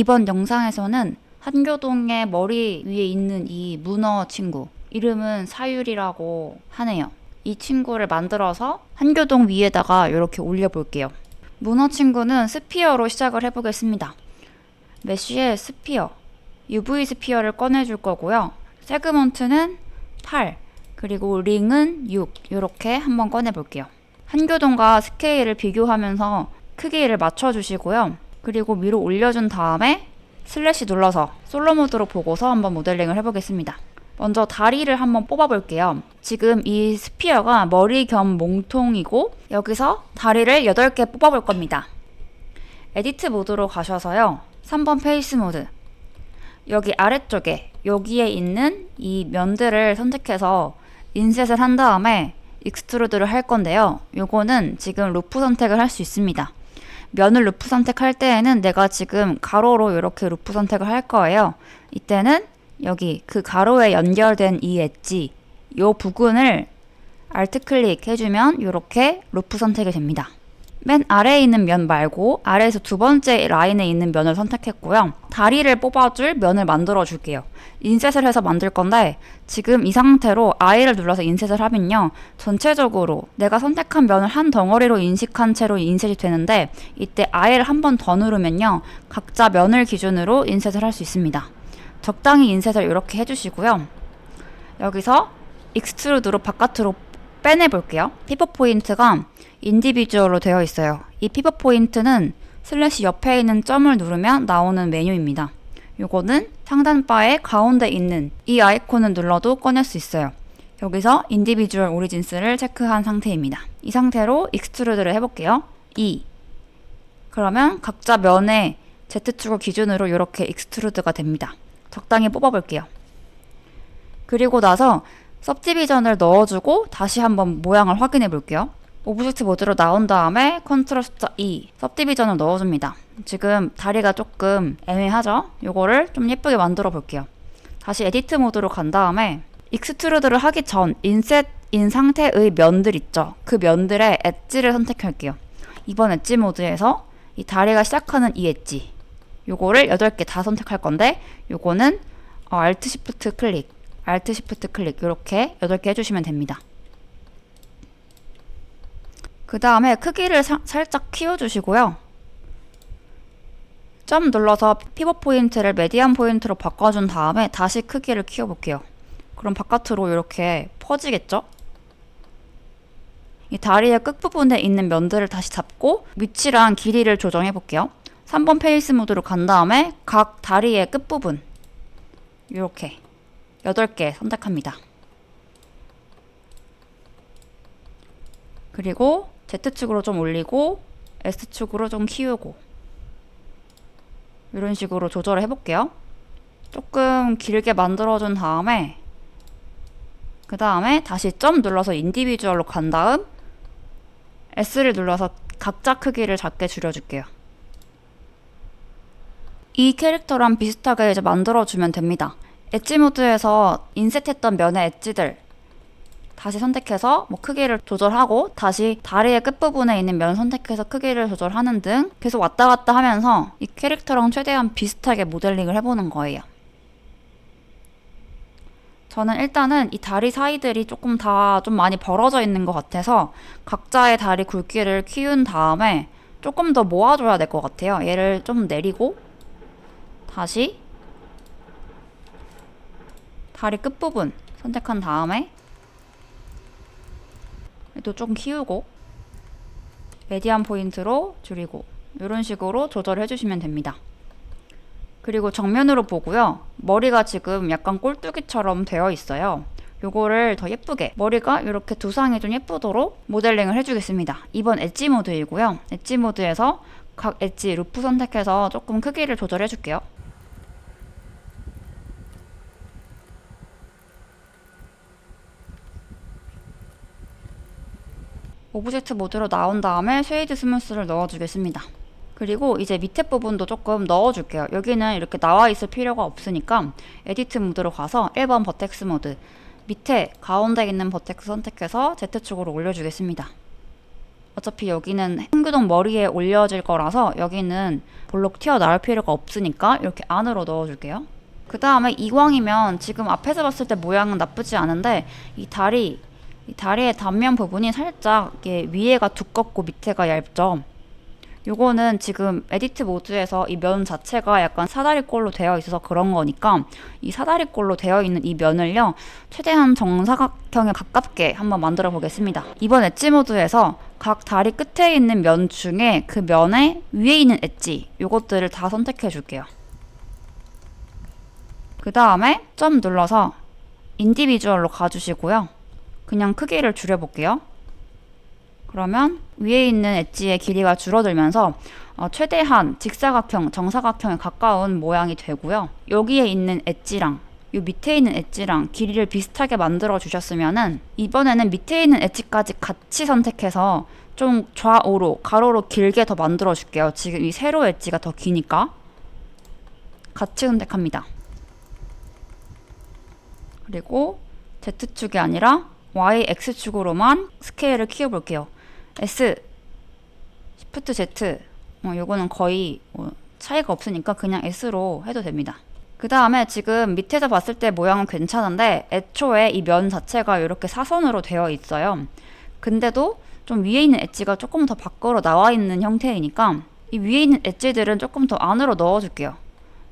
이번 영상에서는 한교동의 머리 위에 있는 이 문어 친구, 이름은 사율이라고 하네요. 이 친구를 만들어서 한교동 위에다가 이렇게 올려볼게요. 문어 친구는 스피어로 시작을 해보겠습니다. 메쉬의 스피어, UV 스피어를 꺼내줄 거고요. 세그먼트는 8, 그리고 링은 6, 이렇게 한번 꺼내볼게요. 한교동과 스케일을 비교하면서 크기를 맞춰주시고요. 그리고 위로 올려준 다음에 슬래시 눌러서 솔로 모드로 보고서 한번 모델링을 해보겠습니다. 먼저 다리를 한번 뽑아볼게요. 지금 이 스피어가 머리 겸 몸통이고 여기서 다리를 8개 뽑아볼 겁니다. 에디트 모드로 가셔서요. 3번 페이스 모드. 여기 아래쪽에 여기에 있는 이 면들을 선택해서 인셋을 한 다음에 익스트루드를 할 건데요. 요거는 지금 루프 선택을 할 수 있습니다. 면을 루프 선택할 때에는 내가 지금 가로로 이렇게 루프 선택을 할 거예요. 이때는 여기 그 가로에 연결된 이 엣지, 요 부분을 알트 클릭 해주면 이렇게 루프 선택이 됩니다. 맨 아래에 있는 면 말고 아래에서 두 번째 라인에 있는 면을 선택했고요. 다리를 뽑아줄 면을 만들어 줄게요. 인셋을 해서 만들 건데 지금 이 상태로 I를 눌러서 인셋을 하면요. 전체적으로 내가 선택한 면을 한 덩어리로 인식한 채로 인셋이 되는데 이때 I를 한 번 더 누르면요. 각자 면을 기준으로 인셋을 할 수 있습니다. 적당히 인셋을 이렇게 해주시고요. 여기서 익스트루드로 바깥으로 빼내볼게요. 피벗 포인트가 인디비주얼로 되어 있어요. 이 피벗 포인트는 슬래시 옆에 있는 점을 누르면 나오는 메뉴입니다. 요거는 상단바의 가운데 있는 이 아이콘을 눌러도 꺼낼 수 있어요. 여기서 인디비주얼 오리진스를 체크한 상태입니다. 이 상태로 익스트루드를 해볼게요. 2. 그러면 각자 면의 Z축을 기준으로 이렇게 익스트루드가 됩니다. 적당히 뽑아볼게요. 그리고 나서 सब디비전을 넣어주고 다시 한번 모양을 확인해 볼게요. 오브젝트 모드로 나온 다음에 컨트롤 숫자 2 सब디비전을 넣어줍니다. 지금 다리가 조금 애매하죠? 요거를 좀 예쁘게 만들어 볼게요. 다시 에디트 모드로 간 다음에 익스트루드를 하기 전 인셋인 상태의 면들 있죠? 그 면들의 엣지를 선택할게요. 이번 엣지 모드에서 이 다리가 시작하는 이 엣지, 요거를 8개 다 선택할 건데 요거는 Alt Shift 클릭, Alt Shift 클릭 이렇게 8개 해주시면 됩니다. 그 다음에 크기를 살짝 키워주시고요. 점 눌러서 피벗 포인트를 메디안 포인트로 바꿔준 다음에 다시 크기를 키워볼게요. 그럼 바깥으로 이렇게 퍼지겠죠? 이 다리의 끝부분에 있는 면들을 다시 잡고 위치랑 길이를 조정해볼게요. 3번 페이스 모드로 간 다음에 각 다리의 끝부분 이렇게 8개 선택합니다. 그리고 Z축으로 좀 올리고 S축으로 좀 키우고 이런 식으로 조절을 해볼게요. 조금 길게 만들어준 다음에 그 다음에 다시 점 눌러서 인디비주얼로 간 다음 S를 눌러서 각자 크기를 작게 줄여줄게요. 이 캐릭터랑 비슷하게 이제 만들어주면 됩니다. 엣지 모드에서 인셋했던 면의 엣지들 다시 선택해서 크기를 조절하고 다시 다리의 끝부분에 있는 면 선택해서 크기를 조절하는 등 계속 왔다 갔다 하면서 이 캐릭터랑 최대한 비슷하게 모델링을 해보는 거예요. 저는 일단은 이 다리 사이들이 조금 다 좀 많이 벌어져 있는 것 같아서 각자의 다리 굵기를 키운 다음에 조금 더 모아줘야 될 것 같아요. 얘를 좀 내리고 다시 다리 끝부분 선택한 다음에 또 조금 키우고 메디안 포인트로 줄이고 이런 식으로 조절해 주시면 됩니다. 그리고 정면으로 보고요. 머리가 지금 약간 꼴뚜기처럼 되어 있어요. 요거를 더 예쁘게 머리가 이렇게 두상이 좀 예쁘도록 모델링을 해주겠습니다. 이번 엣지 모드이고요. 엣지 모드에서 각 엣지 루프 선택해서 조금 크기를 조절해 줄게요. 오브젝트 모드로 나온 다음에 쉐이드 스무스를 넣어주겠습니다. 그리고 이제 밑에 부분도 조금 넣어줄게요. 여기는 이렇게 나와 있을 필요가 없으니까 에디트 모드로 가서 1번 버텍스 모드 밑에 가운데 있는 버텍스 선택해서 Z축으로 올려주겠습니다. 어차피 여기는 한교동 머리에 올려질 거라서 여기는 볼록 튀어나올 필요가 없으니까 이렇게 안으로 넣어줄게요. 그 다음에 이광이면 지금 앞에서 봤을 때 모양은 나쁘지 않은데 이 다리의 단면 부분이 살짝 이게 위에가 두껍고 밑에가 얇죠. 요거는 지금 에디트 모드에서 이 면 자체가 약간 사다리꼴로 되어 있어서 그런 거니까 이 사다리꼴로 되어 있는 이 면을요 최대한 정사각형에 가깝게 한번 만들어 보겠습니다. 이번 엣지 모드에서 각 다리 끝에 있는 면 중에 그 면의 위에 있는 엣지 요것들을 다 선택해 줄게요. 그 다음에 점 눌러서 인디비주얼로 가주시고요. 그냥 크기를 줄여볼게요. 그러면 위에 있는 엣지의 길이가 줄어들면서 최대한 직사각형, 정사각형에 가까운 모양이 되고요. 여기에 있는 엣지랑 이 밑에 있는 엣지랑 길이를 비슷하게 만들어 주셨으면은 이번에는 밑에 있는 엣지까지 같이 선택해서 좀 좌우로, 가로로 길게 더 만들어 줄게요. 지금 이 세로 엣지가 더 기니까 같이 선택합니다. 그리고 Z축이 아니라 Y, X축으로만 스케일을 키워볼게요. S, Shift Z 요거는 거의 차이가 없으니까 그냥 S로 해도 됩니다. 그 다음에 지금 밑에서 봤을 때 모양은 괜찮은데 애초에 이 면 자체가 이렇게 사선으로 되어 있어요. 근데도 좀 위에 있는 엣지가 조금 더 밖으로 나와 있는 형태이니까 이 위에 있는 엣지들은 조금 더 안으로 넣어줄게요.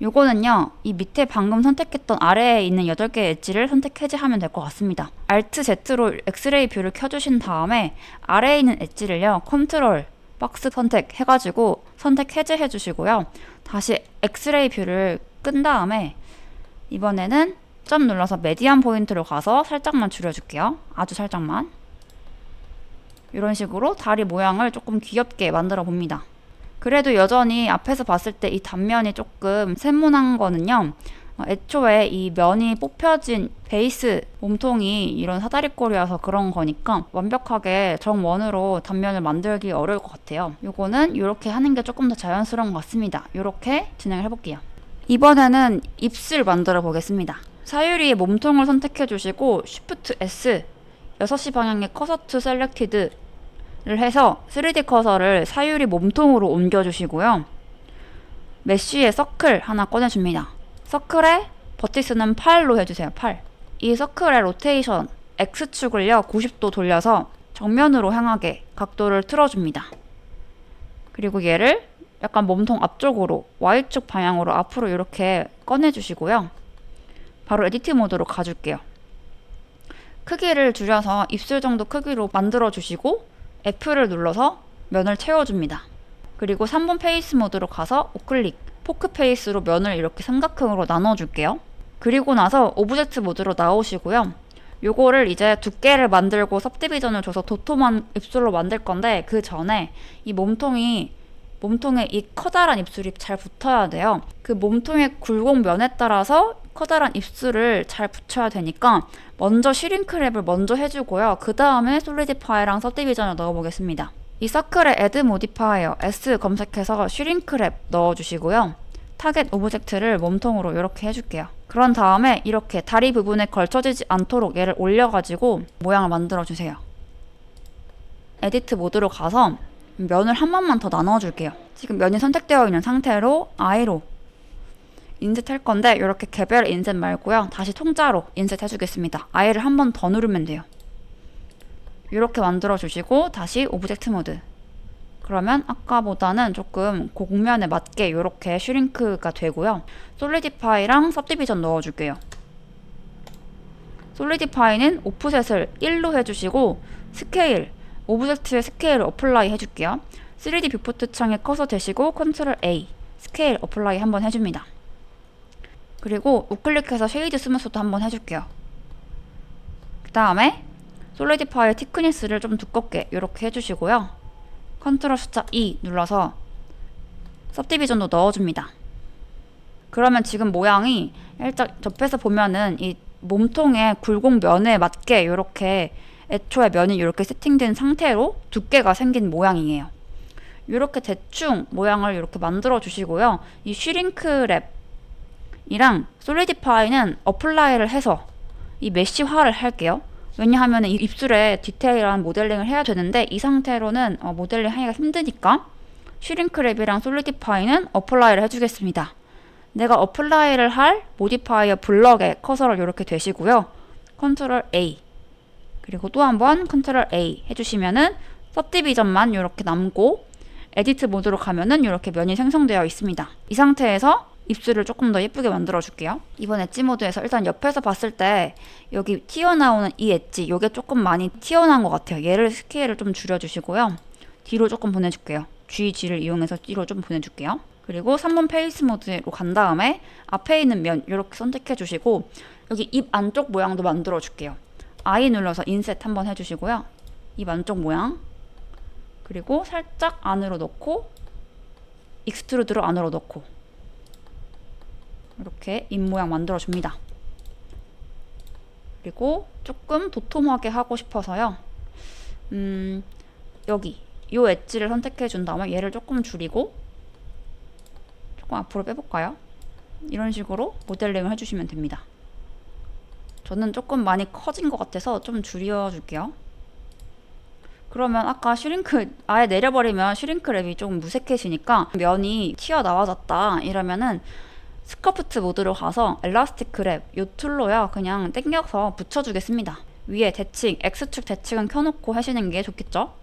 요거는요 이 밑에 방금 선택했던 아래에 있는 8개의 엣지를 선택 해제하면 될 것 같습니다. Alt Z로 엑스레이 뷰를 켜주신 다음에 아래에 있는 엣지를요 컨트롤 박스 선택해가지고 선택 해제해 주시고요. 다시 엑스레이 뷰를 끈 다음에 이번에는 점 눌러서 메디안 포인트로 가서 살짝만 줄여줄게요. 아주 살짝만. 이런 식으로 다리 모양을 조금 귀엽게 만들어 봅니다. 그래도 여전히 앞에서 봤을 때 이 단면이 조금 세모난 거는요. 애초에 이 면이 뽑혀진 베이스 몸통이 이런 사다리꼴이어서 그런 거니까 완벽하게 정원으로 단면을 만들기 어려울 것 같아요. 요거는 이렇게 하는 게 조금 더 자연스러운 것 같습니다. 이렇게 진행을 해볼게요. 이번에는 입술 만들어 보겠습니다. 사유리의 몸통을 선택해 주시고 Shift S 6시 방향의 커서 투 셀렉티드 를 해서 3D 커서를 사유리 몸통으로 옮겨주시고요. 메쉬의 서클 하나 꺼내줍니다. 서클의 버티스는 8로 해주세요. 8. 이 서클의 로테이션 X축을요 90도 돌려서 정면으로 향하게 각도를 틀어줍니다. 그리고 얘를 약간 몸통 앞쪽으로 Y축 방향으로 앞으로 이렇게 꺼내주시고요. 바로 에디트 모드로 가줄게요. 크기를 줄여서 입술 정도 크기로 만들어주시고 F를 눌러서 면을 채워줍니다. 그리고 3번 페이스 모드로 가서 우클릭, 포크 페이스로 면을 이렇게 삼각형으로 나눠줄게요. 그리고 나서 오브젝트 모드로 나오시고요. 요거를 이제 두께를 만들고 섭디비전을 줘서 도톰한 입술로 만들 건데 그 전에 이 몸통에 이 커다란 입술이 잘 붙어야 돼요. 그 몸통의 굴곡면에 따라서 커다란 입술을 잘 붙여야 되니까 먼저 슈링크랩을 먼저 해주고요. 그 다음에 솔리디파이랑 섭디비전을 넣어보겠습니다. 이 서클에 Add Modifier S 검색해서 슈링크랩 넣어주시고요. 타겟 오브젝트를 몸통으로 이렇게 해줄게요. 그런 다음에 이렇게 다리 부분에 걸쳐지지 않도록 얘를 올려가지고 모양을 만들어주세요. 에디트 모드로 가서 면을 한 번만 더 나눠줄게요. 지금 면이 선택되어 있는 상태로 I로 인셋 할 건데 이렇게 개별 인셋 말고요. 다시 통짜로 인셋 해주겠습니다. I를 한 번 더 누르면 돼요. 이렇게 만들어 주시고 다시 오브젝트 모드. 그러면 아까보다는 조금 곡면에 맞게 이렇게 슈링크가 되고요. 솔리디파이랑 섭디비전 넣어줄게요. 솔리디파이는 오프셋을 1로 해주시고 스케일, 오브젝트의 스케일을 어플라이 해줄게요. 3D 뷰포트 창에 커서 대시고 컨트롤 A, 스케일 어플라이 한번 해줍니다. 그리고 우클릭해서 쉐이드 스무스도 한번 해줄게요. 그 다음에 솔리디파이 티크니스를 좀 두껍게 이렇게 해주시고요. 컨트롤 숫자 2 눌러서 섭디비전도 넣어줍니다. 그러면 지금 모양이 살짝 접해서 보면은 이 몸통의 굴곡면에 맞게 이렇게 애초에 면이 이렇게 세팅된 상태로 두께가 생긴 모양이에요. 이렇게 대충 모양을 이렇게 만들어 주시고요. 이 슈링크 랩이랑 솔리디파이는 어플라이를 해서 이 메쉬화를 할게요. 왜냐하면 이 입술에 디테일한 모델링을 해야 되는데 이 상태로는 모델링 하기가 힘드니까 슈링크랩이랑 솔리디파이는 어플라이를 해주겠습니다. 내가 어플라이를 할 모디파이어 블럭에 커서를 이렇게 대시고요. 컨트롤 A 그리고 또 한번 컨트롤 A 해주시면은 सब디비전만 이렇게 남고 에디트 모드로 가면은 이렇게 면이 생성되어 있습니다. 이 상태에서 입술을 조금 더 예쁘게 만들어 줄게요. 이번 엣지 모드에서 일단 옆에서 봤을 때 여기 튀어나오는 이 엣지 요게 조금 많이 튀어나온 것 같아요. 얘를 스케일을 좀 줄여주시고요. 뒤로 조금 보내줄게요. GG를 이용해서 뒤로 좀 보내줄게요. 그리고 3번 페이스 모드로 간 다음에 앞에 있는 면 이렇게 선택해 주시고 여기 입 안쪽 모양도 만들어 줄게요. I 눌러서 인셋 한번 해주시고요. 입 안쪽 모양 그리고 살짝 안으로 넣고 익스트루드로 안으로 넣고 이렇게 입 모양 만들어 줍니다. 그리고 조금 도톰하게 하고 싶어서요. 여기 요 엣지를 선택해 준 다음에 얘를 조금 줄이고 조금 앞으로 빼볼까요? 이런 식으로 모델링을 해주시면 됩니다. 저는 조금 많이 커진 것 같아서 좀 줄여줄게요. 그러면 아까 슈링크 아예 내려버리면 슈링크랩이 조금 무색해지니까 면이 튀어나와졌다 이러면은 스커프트 모드로 가서 엘라스틱 그랩 요 툴로요 그냥 당겨서 붙여주겠습니다. 위에 대칭 X축 대칭은 켜놓고 하시는 게 좋겠죠?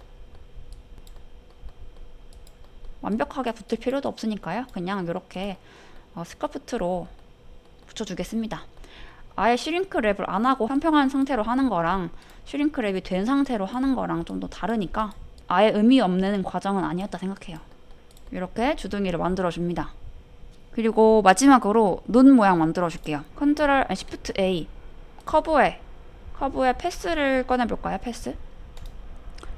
완벽하게 붙을 필요도 없으니까요. 그냥 이렇게 스커프트로 붙여주겠습니다. 아예 슈링크랩을 안 하고 평평한 상태로 하는 거랑 슈링크랩이 된 상태로 하는 거랑 좀 더 다르니까 아예 의미 없는 과정은 아니었다 생각해요. 이렇게 주둥이를 만들어 줍니다. 그리고 마지막으로 눈 모양 만들어 줄게요. 컨트롤 시프트 A 커브에 패스를 꺼내볼까요?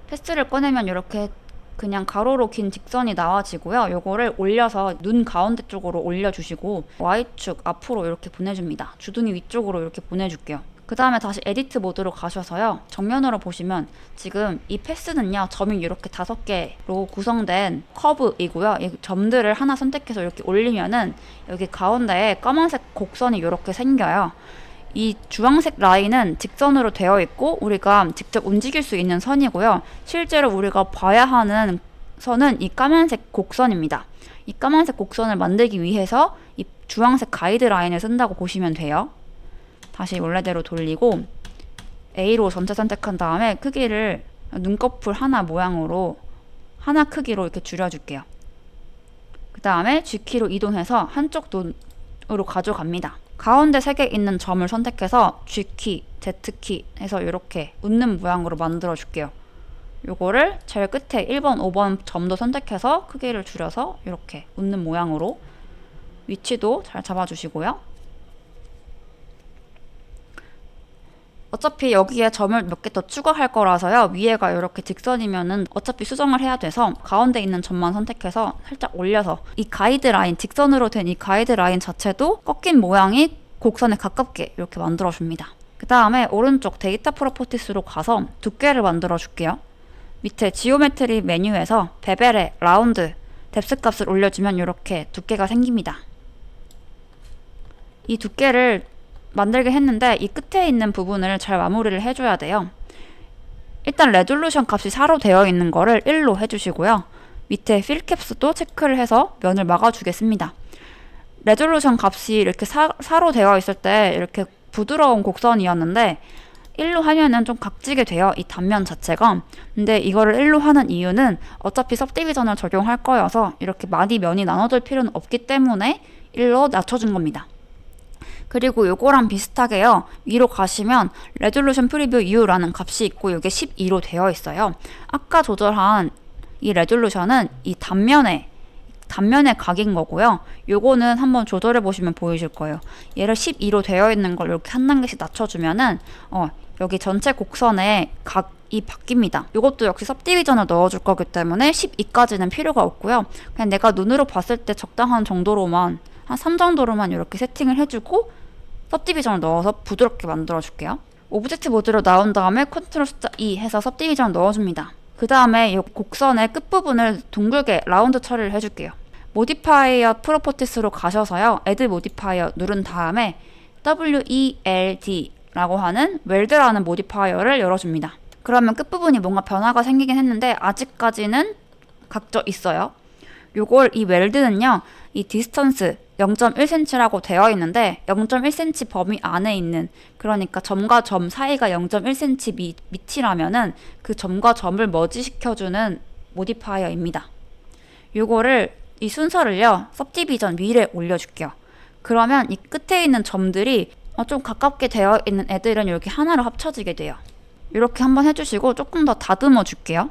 패스를 꺼내면 이렇게 그냥 가로로 긴 직선이 나와지고요. 요거를 올려서 눈 가운데 쪽으로 올려주시고 Y축 앞으로 이렇게 보내줍니다. 주둥이 위쪽으로 이렇게 보내줄게요. 그 다음에 다시 에디트 모드로 가셔서요. 정면으로 보시면 지금 이 패스는요. 점이 이렇게 5개로 구성된 커브이고요. 이 점들을 하나 선택해서 이렇게 올리면은 여기 가운데에 검은색 곡선이 이렇게 생겨요. 이 주황색 라인은 직선으로 되어 있고 우리가 직접 움직일 수 있는 선이고요. 실제로 우리가 봐야 하는 선은 이 까만색 곡선입니다. 이 까만색 곡선을 만들기 위해서 이 주황색 가이드라인을 쓴다고 보시면 돼요. 다시 원래대로 돌리고 A로 전체 선택한 다음에 크기를 눈꺼풀 하나 모양으로 하나 크기로 이렇게 줄여줄게요. 그 다음에 G키로 이동해서 한쪽 눈으로 가져갑니다. 가운데 3개 있는 점을 선택해서 G키, Z키 해서 이렇게 웃는 모양으로 만들어 줄게요. 요거를 제일 끝에 1번, 5번 점도 선택해서 크기를 줄여서 이렇게 웃는 모양으로 위치도 잘 잡아주시고요. 어차피 여기에 점을 몇 개 더 추가할 거라서요. 위에가 이렇게 직선이면은 어차피 수정을 해야 돼서 가운데 있는 점만 선택해서 살짝 올려서 이 가이드라인, 직선으로 된 이 가이드라인 자체도 꺾인 모양이 곡선에 가깝게 이렇게 만들어줍니다. 그 다음에 오른쪽 데이터 프로퍼티스로 가서 두께를 만들어 줄게요. 밑에 지오메트리 메뉴에서 베벨의 라운드, 뎁스 값을 올려주면 이렇게 두께가 생깁니다. 이 두께를 만들게 했는데 이 끝에 있는 부분을 잘 마무리를 해줘야 돼요. 일단 레졸루션 값이 4로 되어 있는 거를 1로 해주시고요. 밑에 필캡스도 체크를 해서 면을 막아주겠습니다. 레졸루션 값이 이렇게 4로 되어 있을 때 이렇게 부드러운 곡선이었는데 1로 하면은 좀 각지게 돼요. 이 단면 자체가. 근데 이거를 1로 하는 이유는 어차피 सब디비전을 적용할 거여서 이렇게 많이 면이 나눠질 필요는 없기 때문에 1로 낮춰준 겁니다. 그리고 요거랑 비슷하게요. 위로 가시면 레졸루션 프리뷰 U라는 값이 있고 이게 12로 되어 있어요. 아까 조절한 이 레졸루션은 이 단면의 각인 거고요. 요거는 한번 조절해 보시면 보이실 거예요. 얘를 12로 되어 있는 걸 이렇게 한 단계씩 낮춰주면은 여기 전체 곡선의 각이 바뀝니다. 요것도 역시 सब디비전을 넣어줄 거기 때문에 12까지는 필요가 없고요. 그냥 내가 눈으로 봤을 때 적당한 정도로만 한 3 정도로만 이렇게 세팅을 해주고 सब디비전을 넣어서 부드럽게 만들어 줄게요. 오브젝트 모드로 나온 다음에 컨트롤 숫자 2 해서 सब디비전을 넣어줍니다. 그 다음에 이 곡선의 끝부분을 둥글게 라운드 처리를 해줄게요. 모디파이어 프로퍼티스로 가셔서요. Add 모디파이어 누른 다음에 WELD 라고 하는 웰드라는 모디파이어를 열어줍니다. 그러면 끝부분이 뭔가 변화가 생기긴 했는데 아직까지는 각져 있어요. 요걸 이 웰드는요, 이 디스턴스 0.1cm라고 되어 있는데 0.1cm 범위 안에 있는, 그러니까 점과 점 사이가 0.1cm 밑이라면은 그 점과 점을 머지시켜주는 모디파이어입니다. 요거를 이 순서를요, सब디비전 위에 올려줄게요. 그러면 이 끝에 있는 점들이 좀 가깝게 되어 있는 애들은 이렇게 하나로 합쳐지게 돼요. 이렇게 한번 해주시고 조금 더 다듬어 줄게요.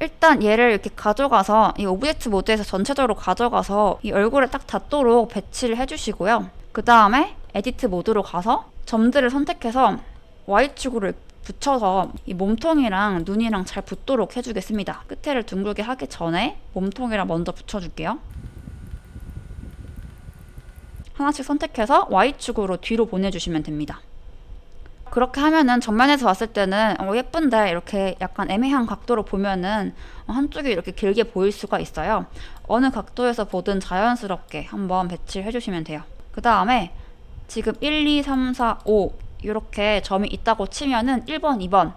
일단 얘를 이렇게 가져가서 이 오브젝트 모드에서 전체적으로 가져가서 이 얼굴에 딱 닿도록 배치를 해주시고요. 그 다음에 에디트 모드로 가서 점들을 선택해서 Y축으로 붙여서 이 몸통이랑 눈이랑 잘 붙도록 해주겠습니다. 끝에를 둥글게 하기 전에 몸통이랑 먼저 붙여줄게요. 하나씩 선택해서 Y축으로 뒤로 보내주시면 됩니다. 그렇게 하면은 정면에서 봤을 때는 예쁜데 이렇게 약간 애매한 각도로 보면은 한쪽이 이렇게 길게 보일 수가 있어요. 어느 각도에서 보든 자연스럽게 한번 배치를 해주시면 돼요. 그 다음에 지금 1, 2, 3, 4, 5 이렇게 점이 있다고 치면은 1번, 2번,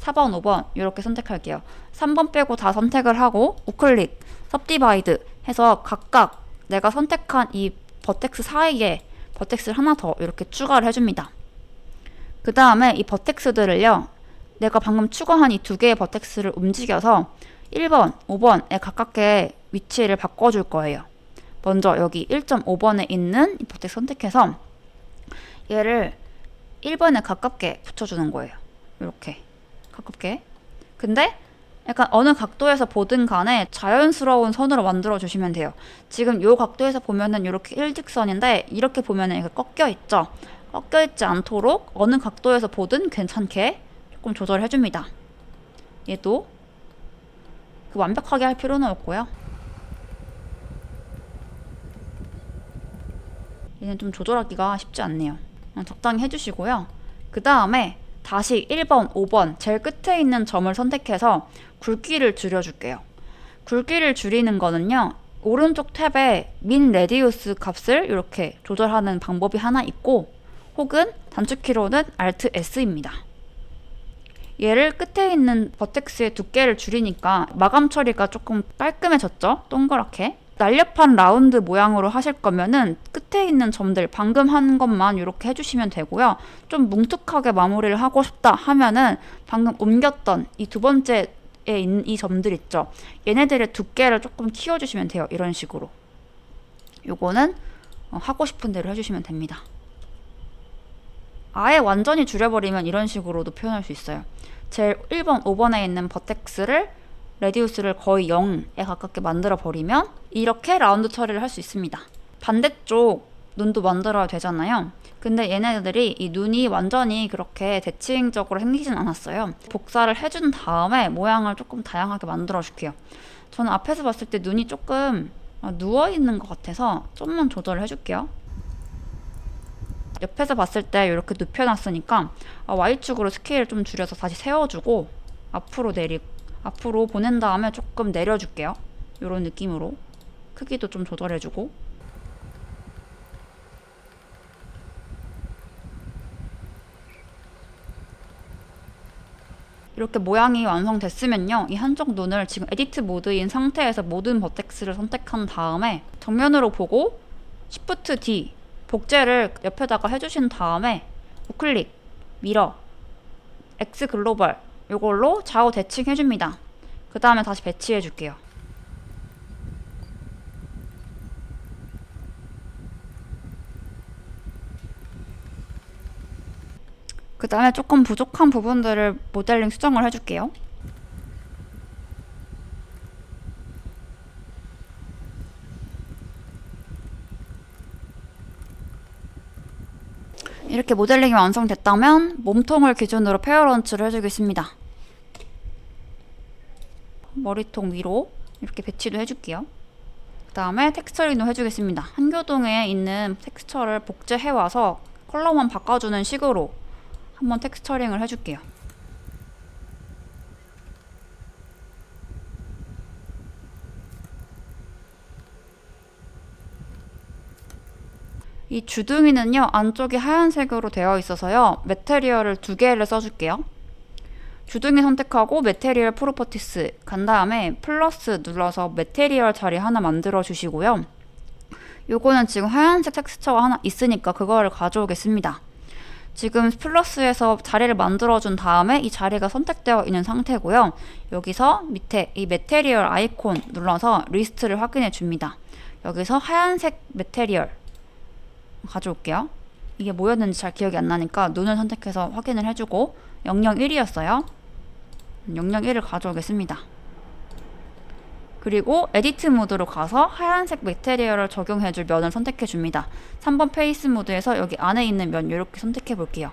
4번, 5번 이렇게 선택할게요. 3번 빼고 다 선택을 하고 우클릭, सब디바이드 해서 각각 내가 선택한 이 버텍스 사이에 버텍스를 하나 더 이렇게 추가를 해줍니다. 그 다음에 이 버텍스들을요, 내가 방금 추가한 이 두 개의 버텍스를 움직여서 1번, 5번에 가깝게 위치를 바꿔줄 거예요. 먼저 여기 1.5번에 있는 이 버텍스 선택해서 얘를 1번에 가깝게 붙여주는 거예요. 이렇게 가깝게. 근데 약간 어느 각도에서 보든 간에 자연스러운 선으로 만들어 주시면 돼요. 지금 이 각도에서 보면은 이렇게 일직선인데 이렇게 보면은 이렇게 꺾여 있죠. 꺾여 있지 않도록 어느 각도에서 보든 괜찮게 조금 조절해 줍니다. 얘도 완벽하게 할 필요는 없고요. 얘는 좀 조절하기가 쉽지 않네요. 적당히 해주시고요. 그 다음에 다시 1번, 5번 제일 끝에 있는 점을 선택해서 굵기를 줄여줄게요. 굵기를 줄이는 거는요, 오른쪽 탭에 민 레디우스 값을 이렇게 조절하는 방법이 하나 있고, 혹은 단축키로는 Alt S입니다. 얘를 끝에 있는 버텍스의 두께를 줄이니까 마감 처리가 조금 깔끔해졌죠? 동그랗게. 날렵한 라운드 모양으로 하실 거면은 끝에 있는 점들 방금 한 것만 이렇게 해주시면 되고요. 좀 뭉툭하게 마무리를 하고 싶다 하면은 방금 옮겼던 이 두 번째에 있는 이 점들 있죠? 얘네들의 두께를 조금 키워주시면 돼요. 이런 식으로. 요거는 하고 싶은 대로 해주시면 됩니다. 아예 완전히 줄여버리면 이런 식으로도 표현할 수 있어요. 제일 1번, 5번에 있는 버텍스를 레디우스를 거의 0에 가깝게 만들어 버리면 이렇게 라운드 처리를 할 수 있습니다. 반대쪽 눈도 만들어야 되잖아요. 근데 얘네들이 이 눈이 완전히 그렇게 대칭적으로 생기진 않았어요. 복사를 해준 다음에 모양을 조금 다양하게 만들어 줄게요. 저는 앞에서 봤을 때 눈이 조금 누워있는 것 같아서 좀만 조절을 해줄게요. 옆에서 봤을 때 이렇게 눕혀놨으니까 Y축으로 스케일을 좀 줄여서 다시 세워주고 앞으로 보낸 다음에 조금 내려줄게요. 이런 느낌으로 크기도 좀 조절해주고. 이렇게 모양이 완성됐으면요, 이 한쪽 눈을 지금 에디트 모드인 상태에서 모든 버텍스를 선택한 다음에 정면으로 보고 Shift D 복제를 옆에다가 해주신 다음에 우클릭, 미러, X 글로벌 이걸로 좌우 대칭 해줍니다. 그 다음에 다시 배치해 줄게요. 그 다음에 조금 부족한 부분들을 모델링 수정을 해줄게요. 이렇게 모델링이 완성됐다면 몸통을 기준으로 페어 런치를 해주겠습니다. 머리통 위로 이렇게 배치도 해줄게요. 그 다음에 텍스처링도 해주겠습니다. 한교동에 있는 텍스처를 복제해와서 컬러만 바꿔주는 식으로 한번 텍스처링을 해줄게요. 이 주둥이는요, 안쪽이 하얀색으로 되어 있어서요, 메테리얼을 2개를 써줄게요. 주둥이 선택하고 메테리얼 프로퍼티스 간 다음에 플러스 눌러서 메테리얼 자리 하나 만들어 주시고요. 요거는 지금 하얀색 텍스처가 하나 있으니까 그거를 가져오겠습니다. 지금 플러스에서 자리를 만들어 준 다음에 이 자리가 선택되어 있는 상태고요. 여기서 밑에 이 메테리얼 아이콘 눌러서 리스트를 확인해 줍니다. 여기서 하얀색 메테리얼 가져올게요. 이게 뭐였는지 잘 기억이 안 나니까 눈을 선택해서 확인을 해주고 001이었어요. 001을 가져오겠습니다. 그리고 에디트 모드로 가서 하얀색 메테리얼을 적용해줄 면을 선택해줍니다. 3번 페이스 모드에서 여기 안에 있는 면 이렇게 선택해볼게요.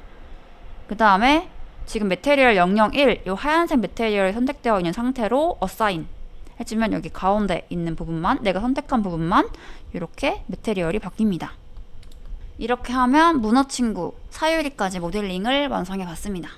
그 다음에 지금 메테리얼 001, 이 하얀색 메테리얼이 선택되어 있는 상태로 어사인 해주면 여기 가운데 있는 부분만, 내가 선택한 부분만 이렇게 메테리얼이 바뀝니다. 이렇게 하면 문어 친구 사유리까지 모델링을 완성해 봤습니다.